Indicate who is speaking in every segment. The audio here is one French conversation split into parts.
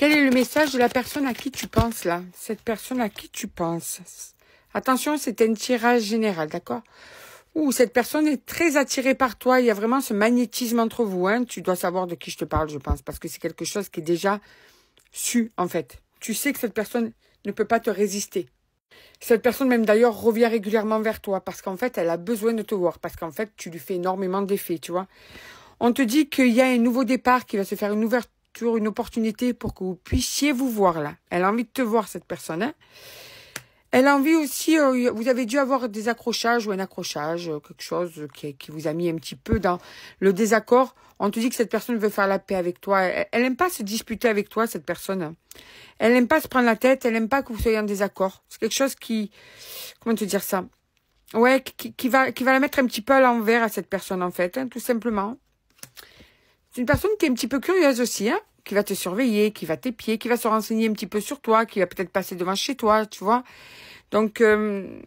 Speaker 1: Quel est le message de la personne à qui tu penses là? Cette personne à qui tu penses. Attention, c'est un tirage général, d'accord? Ouh, cette personne est très attirée par toi. Il y a vraiment ce magnétisme entre vous. Hein. Tu dois savoir de qui je te parle, je pense. Parce que c'est quelque chose qui est déjà su, en fait. Tu sais que cette personne ne peut pas te résister. Cette personne même d'ailleurs revient régulièrement vers toi. Parce qu'en fait, elle a besoin de te voir. Parce qu'en fait, tu lui fais énormément d'effets, tu vois. On te dit qu'il y a un nouveau départ qui va se faire, une ouverture, une opportunité pour que vous puissiez vous voir là. Elle a envie de te voir, cette personne. Hein. Elle a envie aussi, vous avez dû avoir des accrochages ou un accrochage, quelque chose qui vous a mis un petit peu dans le désaccord. On te dit que cette personne veut faire la paix avec toi. Elle aime pas se disputer avec toi, cette personne. Elle aime pas se prendre la tête, elle aime pas que vous soyez en désaccord. C'est quelque chose qui, comment te dire ça? Ouais, qui va la mettre un petit peu à l'envers à cette personne, en fait, hein, tout simplement. C'est une personne qui est un petit peu curieuse aussi, hein, qui va te surveiller, qui va t'épier, qui va se renseigner un petit peu sur toi, qui va peut-être passer devant chez toi, tu vois. Donc, elle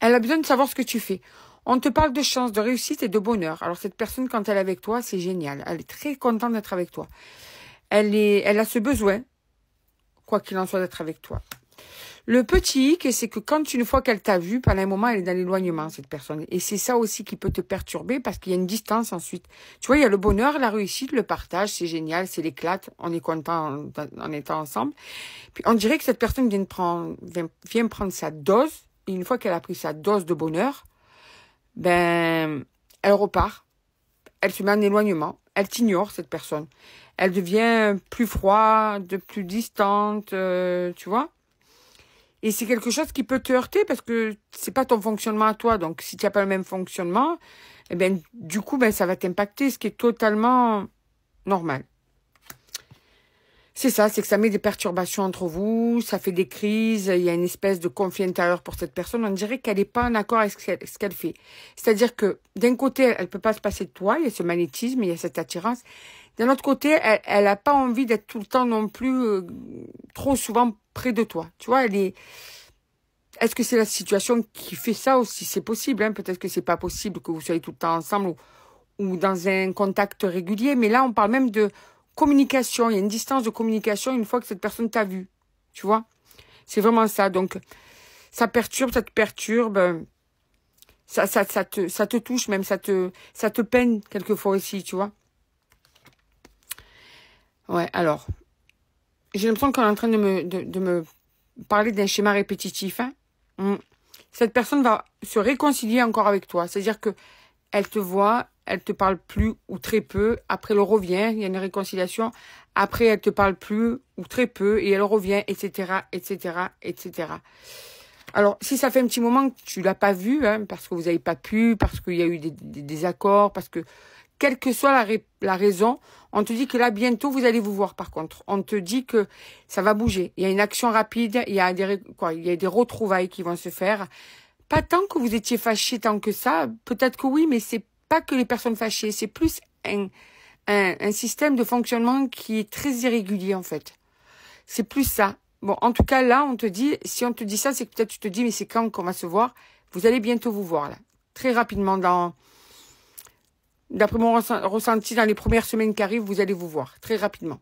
Speaker 1: a besoin de savoir ce que tu fais. On te parle de chance, de réussite et de bonheur. Alors, cette personne, quand elle est avec toi, c'est génial. Elle est très contente d'être avec toi. Elle a ce besoin, quoi qu'il en soit, d'être avec toi. Le petit hic, c'est que quand une fois qu'elle t'a vu, pendant un moment, elle est dans l'éloignement, cette personne. Et c'est ça aussi qui peut te perturber parce qu'il y a une distance ensuite. Tu vois, il y a le bonheur, la réussite, le partage, c'est génial, c'est l'éclate, on est content en étant ensemble. Puis on dirait que cette personne vient prendre sa dose. Et une fois qu'elle a pris sa dose de bonheur, ben, elle repart. Elle se met en éloignement. Elle t'ignore, cette personne. Elle devient plus froide, plus distante, tu vois. Et c'est quelque chose qui peut te heurter parce que c'est pas ton fonctionnement à toi. Donc, si tu n'as pas le même fonctionnement, eh ben, du coup, ben, ça va t'impacter, ce qui est totalement normal. C'est ça, c'est que ça met des perturbations entre vous, ça fait des crises, il y a une espèce de conflit intérieur pour cette personne. On dirait qu'elle n'est pas en accord avec ce qu'elle fait. C'est-à-dire que d'un côté, elle peut pas se passer de toi, il y a ce magnétisme, il y a cette attirance. D'un autre côté, elle a pas envie d'être tout le temps non plus trop souvent près de toi. Tu vois, est-ce que c'est la situation qui fait ça aussi? C'est possible, hein? Peut-être que c'est pas possible que vous soyez tout le temps ensemble ou dans un contact régulier. Mais là, on parle même de communication. Il y a une distance de communication une fois que cette personne t'a vu. Tu vois? C'est vraiment ça. Donc, ça te perturbe. Ça te touche même. Ça te peine quelquefois aussi, tu vois? Ouais, alors, j'ai l'impression qu'on est en train de me parler d'un schéma répétitif. Hein. Cette personne va se réconcilier encore avec toi. C'est-à-dire que elle te voit, elle te parle plus ou très peu. Après, elle revient, il y a une réconciliation. Après, elle te parle plus ou très peu et elle revient, etc., etc., etc. Alors, si ça fait un petit moment que tu l'as pas vu, hein, parce que vous n'avez pas pu, parce qu'il y a eu des accords, parce que quelle que soit la raison, on te dit que là, bientôt, vous allez vous voir, par contre. On te dit que ça va bouger. Il y a une action rapide, il y a des retrouvailles qui vont se faire. Pas tant que vous étiez fâchés tant que ça. Peut-être que oui, mais c'est pas que les personnes fâchées. C'est plus un système de fonctionnement qui est très irrégulier, en fait. C'est plus ça. Bon, en tout cas, là, on te dit, si on te dit ça, c'est que peut-être tu te dis, mais c'est quand qu'on va se voir? Vous allez bientôt vous voir, là. Très rapidement, d'après mon ressenti, dans les premières semaines qui arrivent, vous allez vous voir. Très rapidement.